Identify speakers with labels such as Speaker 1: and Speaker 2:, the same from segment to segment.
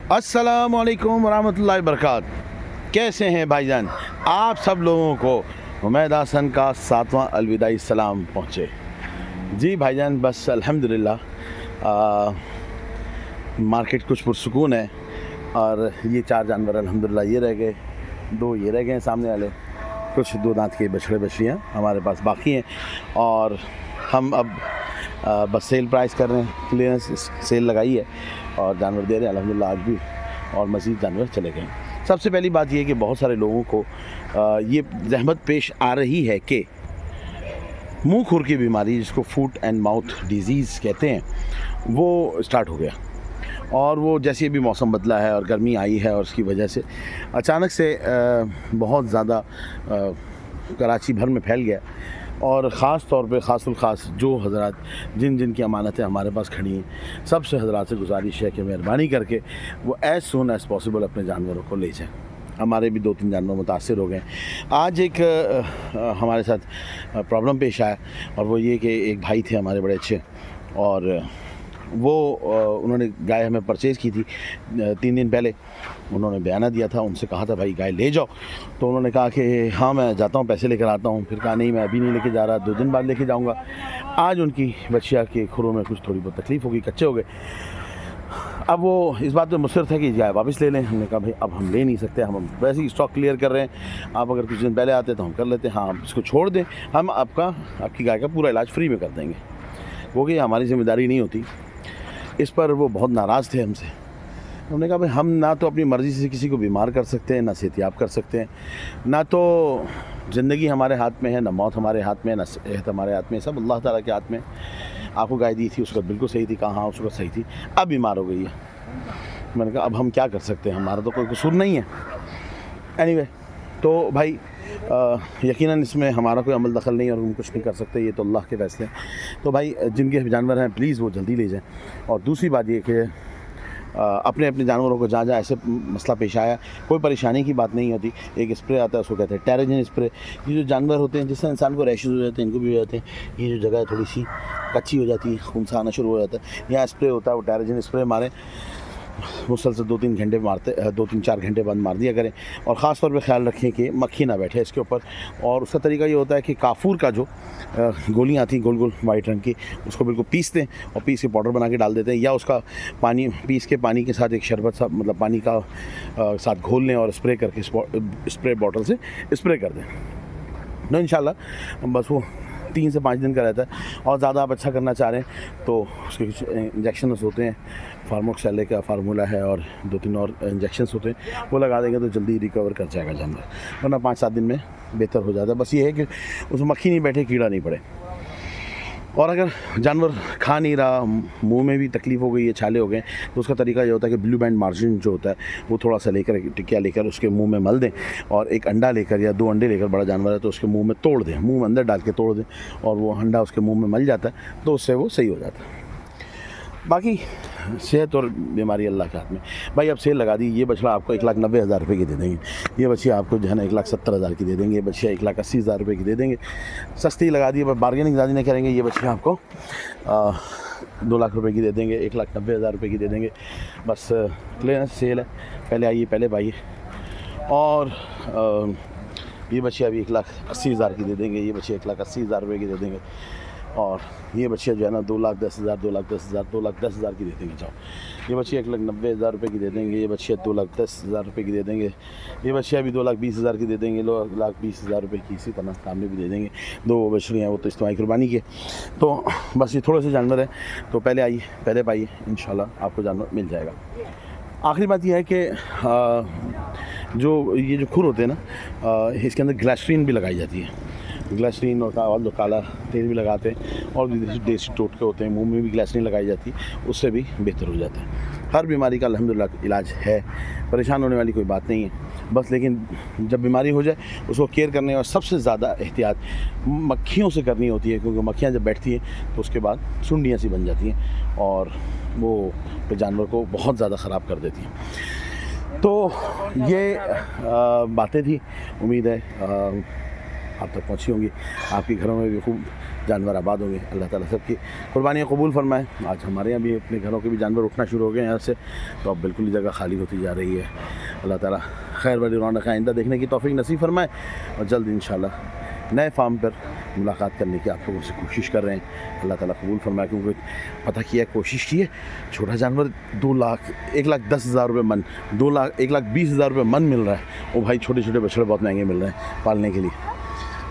Speaker 1: अस्सलामुअलैकुम वरहमतुल्लाहि वबरकातुहू। कैसे हैं भाईजान? आप सब लोगों को उमैद हसन का 7वां अलविदाई सलाम पहुँचे। जी भाईजान, बस अल्हम्दुलिल्लाह मार्केट कुछ पुरसुकून है। और ये 4 जानवर अल्हम्दुलिल्लाह ये रह गए, 2 ये रह गए हैं सामने वाले, कुछ 2 दांत के बछड़े बछड़ियाँ हमारे पास बाकी हैं। और हम अब बस सेल प्राइस कर रहे हैं, क्लियरेंस सेल लगाई है और जानवर दे रहे हैं अल्हम्दुलिल्लाह आज भी, और मज़ीद जानवर चले गए। सबसे पहली बात ये है कि बहुत सारे लोगों को ये ज़हमत पेश आ रही है कि मुंह खुर की बीमारी, जिसको फूट एंड माउथ डिजीज़ कहते हैं, वो स्टार्ट हो गया। और वो जैसे अभी मौसम बदला है और गर्मी आई है, और उसकी वजह से अचानक से बहुत ज़्यादा कराची भर में फैल गया। और ख़ास तौर पे ख़ासुल ख़ास जो हज़रात जिन की अमानतें हमारे पास खड़ी हैं, सबसे हज़रात से गुजारिश है कि मेहरबानी करके वो एज़ सून एज़ पॉसिबल अपने जानवरों को ले जाएँ। हमारे भी 2-3 जानवर मुतासिर हो गए। आज एक हमारे साथ प्रॉब्लम पेश आया, और वो ये कि एक भाई थे हमारे बड़े अच्छे, और वो उन्होंने गाय हमें परचेज़ की थी 3 दिन पहले। उन्होंने बयाना दिया था, उनसे कहा था भाई गाय ले जाओ, तो उन्होंने कहा कि हाँ मैं जाता हूँ, पैसे लेकर आता हूँ। फिर कहा नहीं मैं अभी नहीं लेके जा रहा, 2 दिन बाद लेके जाऊँगा। आज उनकी बच्चिया के खुरों में कुछ थोड़ी बहुत तकलीफ़ होगी, कच्चे हो गए। अब वो इस बात पे मुसर थे कि गाय वापस ले लें। हमने कहा भाई अब हम ले नहीं सकते, हम वैसे ही स्टॉक क्लियर कर रहे हैं, आप अगर कुछ दिन पहले आते तो हम कर लेते। हाँ आप इसको छोड़ दें, हम आपकी गाय का पूरा इलाज फ्री में कर देंगे। वो कि हमारी ज़िम्मेदारी नहीं होती। इस पर वो बहुत नाराज़ थे हमसे। हमने कहा भाई हम ना तो अपनी मर्ज़ी से किसी को बीमार कर सकते हैं, ना सेहतियाब कर सकते हैं, ना तो ज़िंदगी हमारे हाथ में है, ना मौत हमारे हाथ में है, ना सेहत हमारे हाथ में है। सब अल्लाह ताला के हाथ में। आपको गाय दी थी उस वक्त बिल्कुल सही थी, कहा हाँ उस वक्त सही थी, अब बीमार हो गई है। मैंने कहा अब हम क्या कर सकते हैं, हमारा तो कोई कसूर नहीं है। एनीवे, तो भाई यकीनन इसमें हमारा कोई अमल दखल नहीं, और हम कुछ नहीं कर सकते, ये तो अल्लाह के फ़ैसले हैं। तो भाई जिनके जानवर हैं प्लीज़ वो जल्दी ले जाएं। और दूसरी बात ये कि अपने अपने जानवरों को जहाँ जहाँ ऐसे मसला पेश आया, कोई परेशानी की बात नहीं होती। एक स्प्रे आता है, उसको कहते हैं टेराजिन स्प्रे। ये जो जानवर होते हैं जिससे इंसान को रैशेज़ हो जाते हैं, इनको भी हो जाते हैं। ये जो जगह थोड़ी सी कच्ची हो जाती है, खून सा आना शुरू हो जाता है, यहाँ स्प्रे होता है, वो टेराजिन स्प्रे मारें। मुसलसल 2-3 घंटे मारते 2-3-4 घंटे बाद मार दिया करें। और ख़ास तौर पे ख्याल रखें कि मक्खी ना बैठे इसके ऊपर। और उसका तरीका ये होता है कि काफूर का जो गोलियाँ आती हैं गोल गोल वाइट रंग की, उसको बिल्कुल पीसते हैं और पीस के पाउडर बना के डाल देते हैं, या उसका पानी पीस के पानी के साथ एक शरबत सा, मतलब पानी का साथ घोल लें और स्प्रे करके स्प्रे बॉटल से स्प्रे कर दें। तो इंशाल्लाह बस वो 3 से 5 दिन का रहता है। और ज़्यादा आप अच्छा करना चाह रहे हैं तो उसके कुछ इंजेक्शंस होते हैं, फार्मोक्सेले का फार्मूला है, और 2-3 और इंजेक्शंस होते हैं, वो लगा देंगे तो जल्दी रिकवर कर जाएगा जानवर, वरना 5-7 दिन में बेहतर हो जाता है। बस ये है कि उसमें मक्खी नहीं बैठे, कीड़ा नहीं पड़े। और अगर जानवर खा नहीं रहा, मुंह में भी तकलीफ़ हो गई है, छाले हो गए, तो उसका तरीका ये होता है कि ब्लू बैंड मार्जिन जो होता है वो थोड़ा सा लेकर, टिकिया लेकर उसके मुंह में मल दें, और एक अंडा लेकर या 2 अंडे लेकर, बड़ा जानवर है तो उसके मुंह में तोड़ दें, मुंह में अंदर डाल के तोड़ दें, और वो अंडा उसके मुंह में मल जाता है, तो उससे वो सही हो जाता है। बाकी सेहत और बीमारी अल्लाह के हाथ में। भाई अब सेल लगा दी, ये बछड़ा आपको 1,90,000 रुपये की दे देंगे, ये बच्ची आपको जो है ना 1,70,000 की दे देंगे, ये बच्चिया 1,80,000 रुपये की दे देंगे। सस्ती लगा दी, बार्गेनिंग ज़्यादा नहीं करेंगे। ये बच्चिया आपको 2 लाख रुपये की दे देंगे, 1,90,000 रुपये की दे देंगे। बस क्लियरेंस सेल है, पहले आइए पहले पाइए। और ये बच्चिया अभी 1,80,000 की दे देंगे, ये बच्चिया 1,80,000 रुपये की दे देंगे। और ये बच्चिया जो है ना 2,10,000 2,10,000 2,10,000 की दे देंगे। जाओ, ये बच्चिया 1,90,000 रुपये की दे देंगे, ये बच्चिया 2,10,000 रुपये की दे देंगे, ये बच्चिया भी 2,20,000 की दे देंगे, 2,20,000 रुपये की इसी तरह सामने भी दे देंगे। 2 बछड़ियाँ, वो तो इस्तेमाल कुर्बानी की। तो बस ये थोड़े से जानवर हैं, तो पहले आइए पहले पाइए, इंशाल्लाह आपको जानवर मिल जाएगा। आखिरी बात यह है कि जो खुर होते हैं ना, इसके अंदर ग्लिसरीन भी लगाई जाती है। ग्लिसरीन और काला तेल भी लगाते हैं, और देसी टोटके होते हैं, मुंह में भी ग्लिसरीन लगाई जाती है, उससे भी बेहतर हो जाता है। हर बीमारी का अल्हम्दुलिल्लाह इलाज है, परेशान होने वाली कोई बात नहीं है। बस लेकिन जब बीमारी हो जाए उसको केयर करने, और सबसे ज़्यादा एहतियात मक्खियों से करनी होती है, क्योंकि मक्खियाँ जब बैठती हैं तो उसके बाद सुंडियाँ सी बन जाती हैं, और वो जानवर को बहुत ज़्यादा ख़राब कर देती हैं। तो ये बातें थी, उम्मीद है आप तक पहुँची होंगी। आपके घरों में भी खूब जानवर आबाद होंगे। अल्लाह ताला सबकी कुर्बानियाँ कबूल फरमाए। आज हमारे यहाँ भी अपने घरों के भी जानवर उठना शुरू हो गए हैं यहाँ से, तो अब बिल्कुल ही जगह खाली होती जा रही है। अल्लाह ताला खैर वाली रौनक आइंदा देखने की तौफीक नसीब फरमाए और जल्द इंशाल्लाह नए फार्म पर मुलाकात करने की आप लोगों से कोशिश कर रहे हैं। अल्लाह ताला कबूल फरमाए, क्योंकि पता किया है, कोशिश की है, छोटा जानवर 2 लाख 1,10,000 रुपये मन, 2 लाख 1,20,000 रुपये मन मिल रहा है। वो भाई छोटे छोटे बछड़े बहुत महंगे मिल रहे हैं पालने के लिए।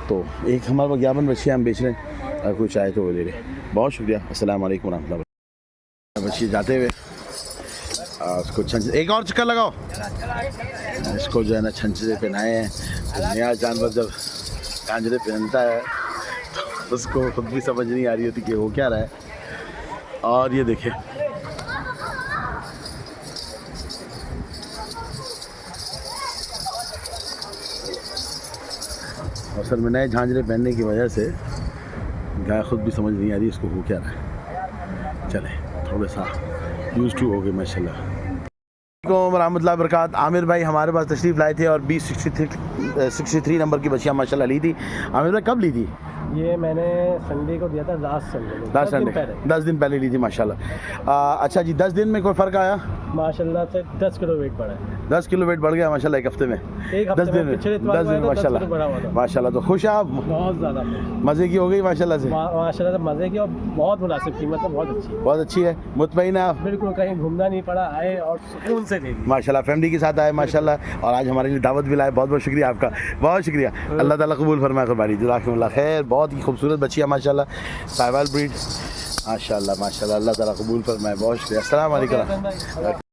Speaker 1: तो एक हमारे पास 51 बच्चियाँ हम बेच रहे हैं, अगर कोई चाहे तो वो ले रहे। बहुत शुक्रिया। अस्सलाम वालेकुम रहमतुल्लाह। बच्ची जाते हुए उसको छंच एक और चक्कर लगाओ, इसको जो है ना छंचरे पहनाए हैं। नया जानवर जब झांझरे पहनता है तो उसको खुद भी समझ नहीं आ रही होती कि वो क्या रहा है। और ये देखें, असल में नए झांझरे पहनने की वजह से गाय खुद भी समझ नहीं आ रही इसको हो क्या रहा है। चले थोड़ा सा यूज़ टू हो गए माशाल्लाह। रहमतुल्लाहि व बरकात। आमिर भाई हमारे पास तशरीफ़ लाए थे और 63 नंबर की बच्चियाँ माशाल्लाह ली थी। आमिर भाई कब ली थी?
Speaker 2: ये मैंने संडे को दिया था, लास्ट संडे
Speaker 1: 10 दिन पहले ली थी माशाल्लाह। अच्छा जी, 10 दिन में कोई फ़र्क आया?
Speaker 2: माशाल्लाह से 10 किलो वेट बढ़ा है।
Speaker 1: 10 किलो वेट बढ़ गया माशाल्लाह एक हफ्ते में।
Speaker 2: 10 दिन
Speaker 1: माशाल्लाह। माशाल्लाह। तो खुश आप?
Speaker 2: बहुत ज़्यादा
Speaker 1: मज़े की हो गई माशाल्लाह से?
Speaker 2: माशाल्लाह से मज़े की और बहुत मुनासिब कीमत है, बहुत अच्छी है।
Speaker 1: बहुत अच्छी है, मुतमईन है आप?
Speaker 2: बिल्कुल, कहीं घूमना नहीं पड़ा, आए और सुकून से ले ली
Speaker 1: माशाल्लाह। फैमिली के साथ आए माशाल्लाह, और आज हमारे लिए दावत भी लाए। बहुत बहुत शुक्रिया आपका, बहुत शुक्रिया। अल्लाह ताला कबूल फरमाए कुर्बानी। जज़ाकुमुल्लाह खैर। बहुत ही खूबसूरत बच्चियाँ माशाल्लाह, साहिवाल ब्रीड माशाल्लाह माशाल्लाह। अल्लाह ताला कबूल फरमाए। बहुत शुक्रिया। अस्सलाम वालेकुम।